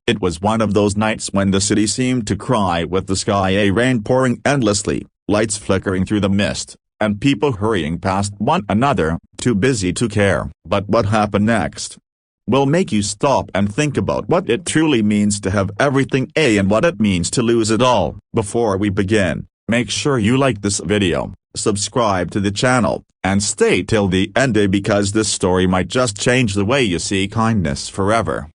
It was one of those nights when the city seemed to cry with the sky, a rain pouring endlessly, lights flickering through the mist, and people hurrying past one another, too busy to care. But what happened next will make you stop and think about what it truly means to have everything and what it means to lose it all. Before we begin, make sure you like this video, subscribe to the channel, and stay till the end because this story might just change the way you see kindness forever.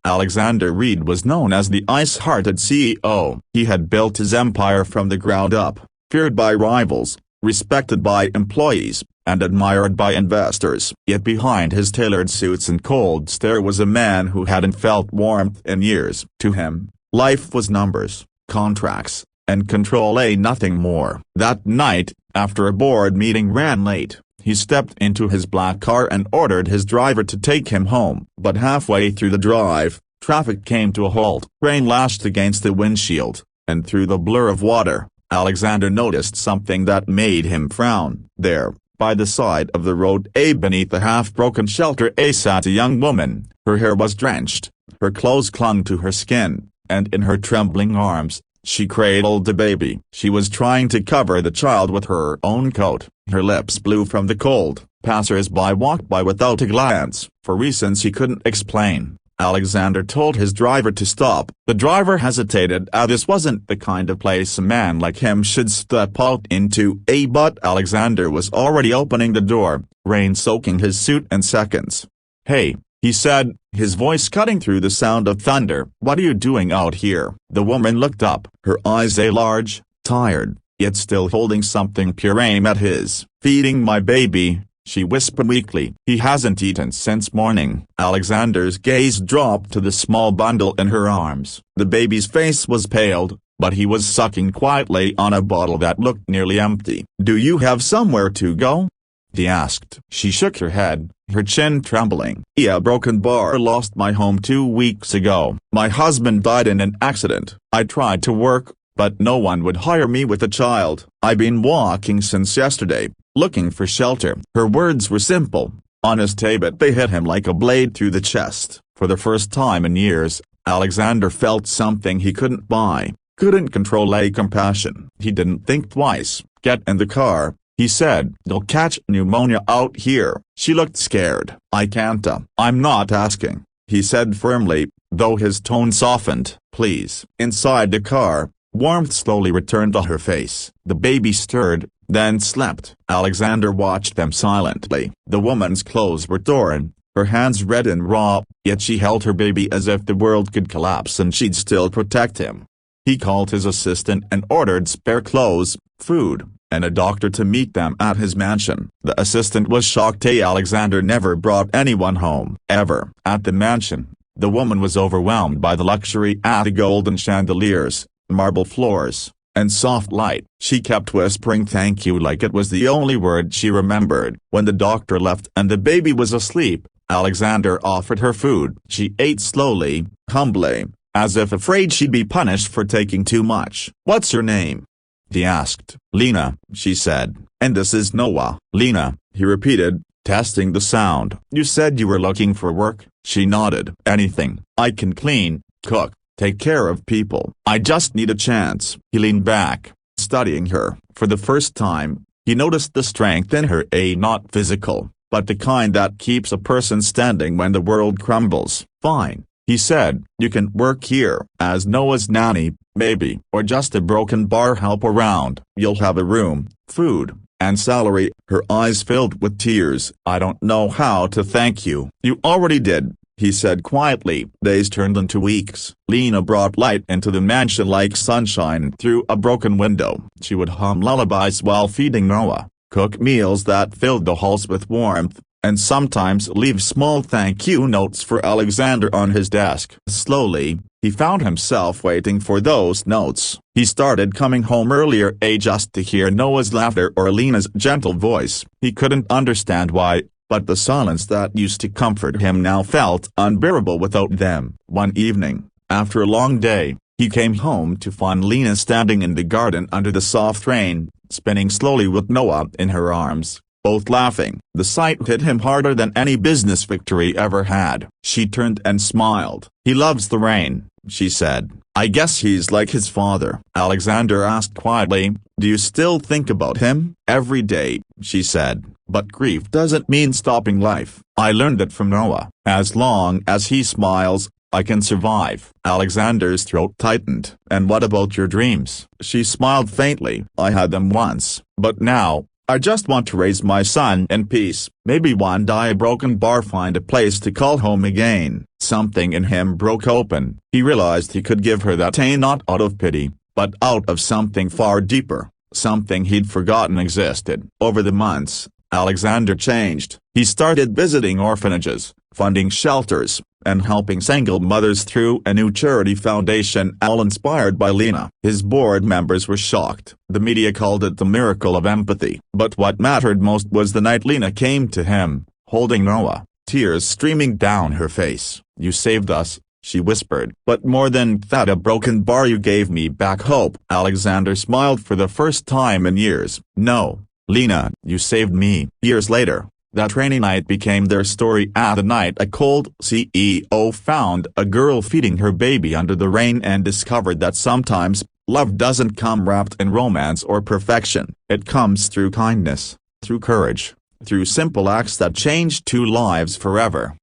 Alexander Reed was known as the ice-hearted CEO. He had built his empire from the ground up, feared by rivals, respected by employees, and admired by investors. Yet behind his tailored suits and cold stare was a man who hadn't felt warmth in years. To him, life was numbers, contracts, and control, nothing more. That night, after a board meeting ran late, he stepped into his black car and ordered his driver to take him home. But halfway through the drive, traffic came to a halt. Rain lashed against the windshield, and through the blur of water, Alexander noticed something that made him frown. There, by the side of the road, beneath the half-broken shelter, sat a young woman. Her hair was drenched, her clothes clung to her skin, and in her trembling arms, she cradled the baby. She was trying to cover the child with her own coat. Her lips blue from the cold. Passers-by walked by without a glance. For reasons he couldn't explain, Alexander told his driver to stop. The driver hesitated, as this wasn't the kind of place a man like him should step out into, but Alexander was already opening the door, rain soaking his suit in seconds. "Hey," he said, his voice cutting through the sound of thunder. "What are you doing out here?" The woman looked up, her eyes large, tired, yet still holding something pure at his. "Feeding my baby," she whispered weakly. "He hasn't eaten since morning." Alexander's gaze dropped to the small bundle in her arms. The baby's face was paled, but he was sucking quietly on a bottle that looked nearly empty. "Do you have somewhere to go?" he asked. She shook her head, her chin trembling. "A broken bar. Lost my home 2 weeks ago. My husband died in an accident. I tried to work, but no one would hire me with a child. I've been walking since yesterday, looking for shelter." Her words were simple, honest, but they hit him like a blade through the chest. For the first time in years, Alexander felt something he couldn't buy, couldn't control: compassion. He didn't think twice. "Get in the car," he said. "You'll catch pneumonia out here." She looked scared. "I can't. I'm not asking," he said firmly, though his tone softened. "Please." Inside the car, warmth slowly returned to her face. The baby stirred, then slept. Alexander watched them silently. The woman's clothes were torn, her hands red and raw, yet she held her baby as if the world could collapse and she'd still protect him. He called his assistant and ordered spare clothes, food, and a doctor to meet them at his mansion. The assistant was shocked. Alexander never brought anyone home, ever. At the mansion, the woman was overwhelmed by the luxury: the golden chandeliers, marble floors, and soft light. She kept whispering "thank you" like it was the only word she remembered. When the doctor left and the baby was asleep, Alexander offered her food. She ate slowly, humbly, as if afraid she'd be punished for taking too much. "What's your name?" he asked. "Lena," she said. "And this is Noah." "Lena," he repeated, testing the sound. "You said you were looking for work?" She nodded. "Anything. I can clean, cook, take care of people. I just need a chance." He leaned back, studying her. For the first time, he noticed the strength in her, not physical, but the kind that keeps a person standing when the world crumbles. "Fine," he said. "You can work here, as Noah's nanny, maybe, or just a broken bar help around. You'll have a room, food, and salary." Her eyes filled with tears. "I don't know how to thank you." "You already did," he said quietly. Days turned into weeks. Lena brought light into the mansion like sunshine through a broken window. She would hum lullabies while feeding Noah, cook meals that filled the halls with warmth, and sometimes leave small thank you notes for Alexander on his desk. Slowly, he found himself waiting for those notes. He started coming home earlier, just to hear Noah's laughter or Lena's gentle voice. He couldn't understand why, but the silence that used to comfort him now felt unbearable without them. One evening, after a long day, he came home to find Lena standing in the garden under the soft rain, spinning slowly with Noah in her arms, both laughing. The sight hit him harder than any business victory ever had. She turned and smiled. "He loves the rain," she said. I guess he's like his father. Alexander asked quietly, do you still think about him? Every day, she said. But grief doesn't mean stopping life. I learned it from Noah. As long as he smiles, I can survive. Alexander's throat tightened. And what about your dreams? She smiled faintly. I had them once, but now, I just want to raise my son in peace. Maybe one day a broken bar find a place to call home again. Something in him broke open. He realized he could give her that pain not out of pity, but out of something far deeper, something he'd forgotten existed. Over the months, Alexander changed. He started visiting orphanages, funding shelters, and helping single mothers through a new charity foundation all inspired by Lena. His board members were shocked. The media called it the miracle of empathy. But what mattered most was the night Lena came to him, holding Noah, tears streaming down her face. You saved us, she whispered. But more than that, a broken bar, you gave me back hope. Alexander smiled for the first time in years. No, Lena, you saved me. Years later, that rainy night became their story. At the night, a cold CEO found a girl feeding her baby under the rain and discovered that sometimes, love doesn't come wrapped in romance or perfection. It comes through kindness, through courage, through simple acts that change two lives forever.